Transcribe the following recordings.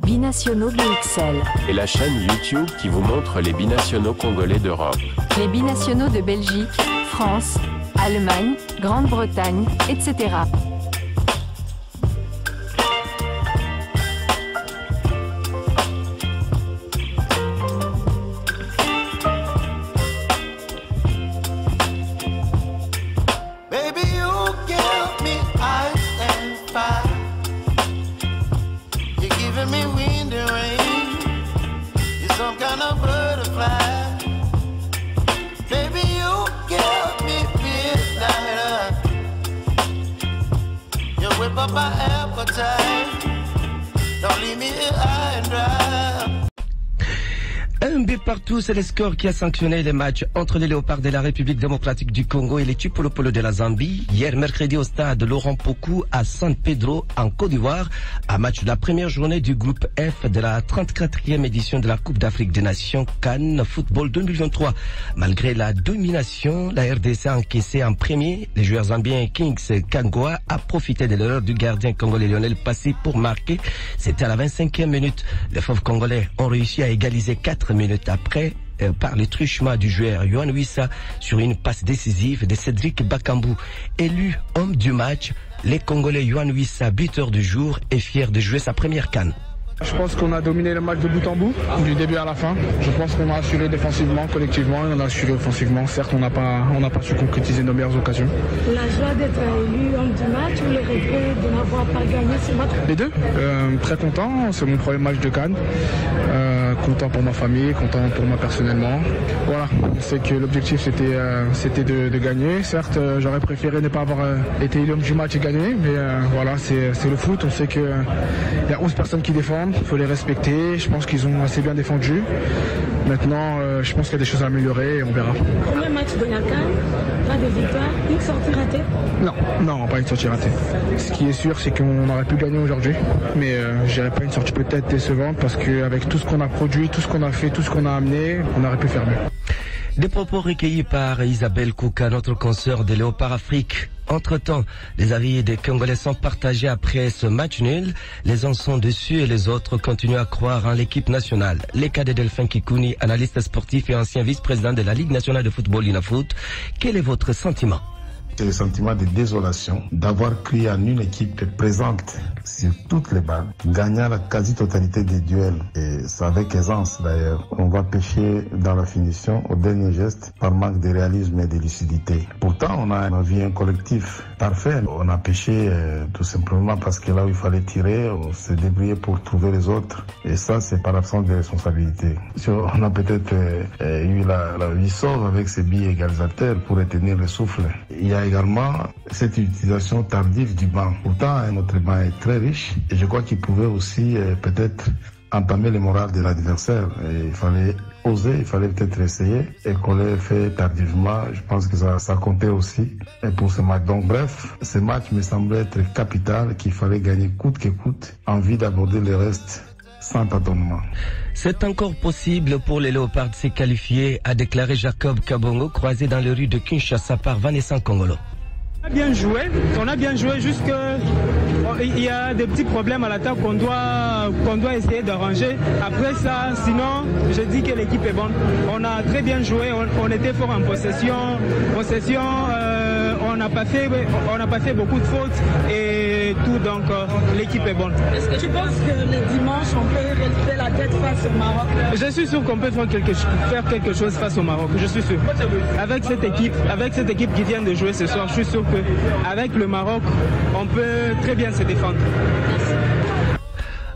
binationaux BXL. Et la chaîne YouTube qui vous montre les binationaux congolais d'Europe. Les binationaux de Belgique, France, Allemagne, Grande-Bretagne, etc. Un but partout, c'est le score qui a sanctionné les matchs entre les Léopards de la République démocratique du Congo et les Chipolopolo de la Zambie. Hier mercredi au stade Laurent Pokou à San Pedro en Côte d'Ivoire, un match de la première journée du groupe F de la 34e édition de la Coupe d'Afrique des Nations CAN Football 2023. Malgré la domination, la RDC a encaissé en premier. Les joueurs zambiens Kings Kangoa a profité de l'erreur du gardien congolais Lionel Passy pour marquer. C'était à la 25e minute. Les fauves congolais ont réussi à égaliser 4 minutes après par le truchement du joueur Yohan Wissa sur une passe décisive de Cédric Bakambu. Élu homme du match, les Congolais Yohan Wissa, buteur du jour, est fier de jouer sa première CAN. Je pense qu'on a dominé le match de bout en bout, du début à la fin. Je pense qu'on a assuré défensivement, collectivement, et on a assuré offensivement. Certes, on n'a pas su concrétiser nos meilleures occasions. La joie d'être élu homme du match ou le regret de n'avoir pas gagné ce match? Les deux. Très content, c'est mon premier match de CAN. Content pour ma famille, content pour moi personnellement. Voilà, on sait que l'objectif c'était de gagner. Certes, j'aurais préféré ne pas avoir été élu homme du match et gagner, mais voilà, c'est le foot. On sait qu'il y a 11 personnes qui défendent. Il faut les respecter, je pense qu'ils ont assez bien défendu. Maintenant, je pense qu'il y a des choses à améliorer et on verra. Premier match de la CAN, pas de victoire, une sortie ratée? Non, pas une sortie ratée. Ce qui est sûr, c'est qu'on aurait pu gagner aujourd'hui, mais je dirais pas une sortie peut-être décevante parce qu'avec tout ce qu'on a produit, tout ce qu'on a fait, tout ce qu'on a amené, on aurait pu faire mieux. Des propos recueillis par Isabelle Kouka, notre consoeur de Léopard Afrique. Entre-temps, les avis des Congolais sont partagés après ce match nul. Les uns sont dessus et les autres continuent à croire en l'équipe nationale. Les cas de Delphin Kikouni, analyste sportif et ancien vice-président de la Ligue nationale de football Inafoot. Quel est votre sentiment? C'est le sentiment de désolation d'avoir cru en une équipe présente sur toutes les balles, gagnant la quasi-totalité des duels, et c'est avec aisance d'ailleurs. On va pêcher dans la finition au dernier geste par manque de réalisme et de lucidité. Pourtant, on a vu un collectif parfait. On a pêché tout simplement parce que là où il fallait tirer, on s'est débrouillé pour trouver les autres. Et ça, c'est par l'absence de responsabilité. On a peut-être eu la vie sauve avec ces billes égalisateurs pour retenir le souffle. Il y a également cette utilisation tardive du banc. Pourtant, notre banc est très riche et je crois qu'il pouvait aussi peut-être entamer le moral de l'adversaire. Il fallait oser, il fallait peut-être essayer et qu'on l'ait fait tardivement. Je pense que ça comptait aussi pour ce match. Donc bref, ce match me semblait être capital, qu'il fallait gagner coûte que coûte, envie d'aborder le reste sans tâtonnement. C'est encore possible pour les Léopards de se qualifier, a déclaré Jacob Kabongo, croisé dans les rues de Kinshasa par Vanessa Kongolo. On a bien joué, juste qu'il y a des petits problèmes à l'attaque qu'on doit essayer d'arranger. Après ça, sinon, je dis que l'équipe est bonne. On a très bien joué, on était fort en possession, on n'a pas fait beaucoup de fautes et tout, donc l'équipe est bonne. Est-ce que tu penses que le dimanche, on peut relever la tête face au Maroc? Je suis sûr qu'on peut faire quelque chose face au Maroc, je suis sûr. Avec cette équipe qui vient de jouer ce soir, je suis sûr qu'avec le Maroc, on peut très bien se défendre.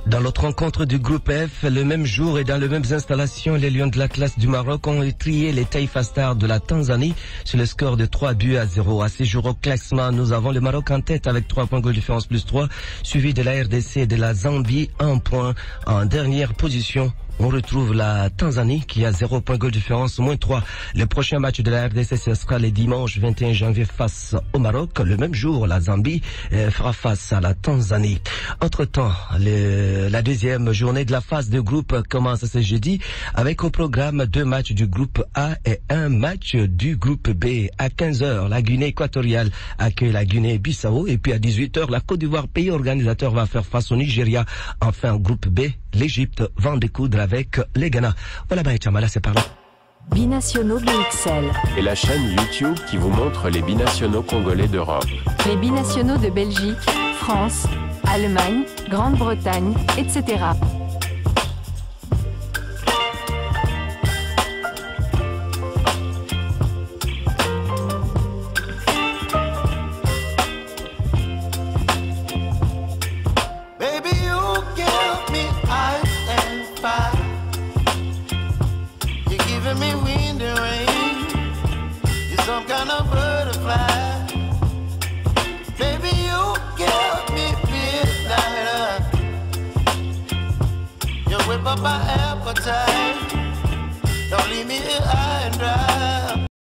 Dans l'autre rencontre du groupe F, le même jour et dans les mêmes installations, les Lions de l'Atlas du Maroc ont étrié les Taifa Stars de la Tanzanie sur le score de 3-0. À ces jours au classement, nous avons le Maroc en tête avec 3 points de différence plus 3, suivi de la RDC et de la Zambie, 1 point. En dernière position, On retrouve la Tanzanie qui a 0 point goal différence, moins 3. Le prochain match de la RDC sera le dimanche 21 janvier face au Maroc. Le même jour, la Zambie fera face à la Tanzanie. Entre-temps, la deuxième journée de la phase de groupe commence ce jeudi avec au programme 2 matchs du groupe A et 1 match du groupe B. À 15h, la Guinée équatoriale accueille la Guinée-Bissau et puis à 18h, la Côte d'Ivoire, pays organisateur, va faire face au Nigeria. Enfin, groupe B, l'Égypte va en découdre avec les Ghana. Voilà, Chamala, c'est par là. Binationaux BXL. Et la chaîne YouTube qui vous montre les binationaux congolais d'Europe. Les binationaux de Belgique, France, Allemagne, Grande-Bretagne, etc. Whip up my appetite. Don't leave me here high and dry.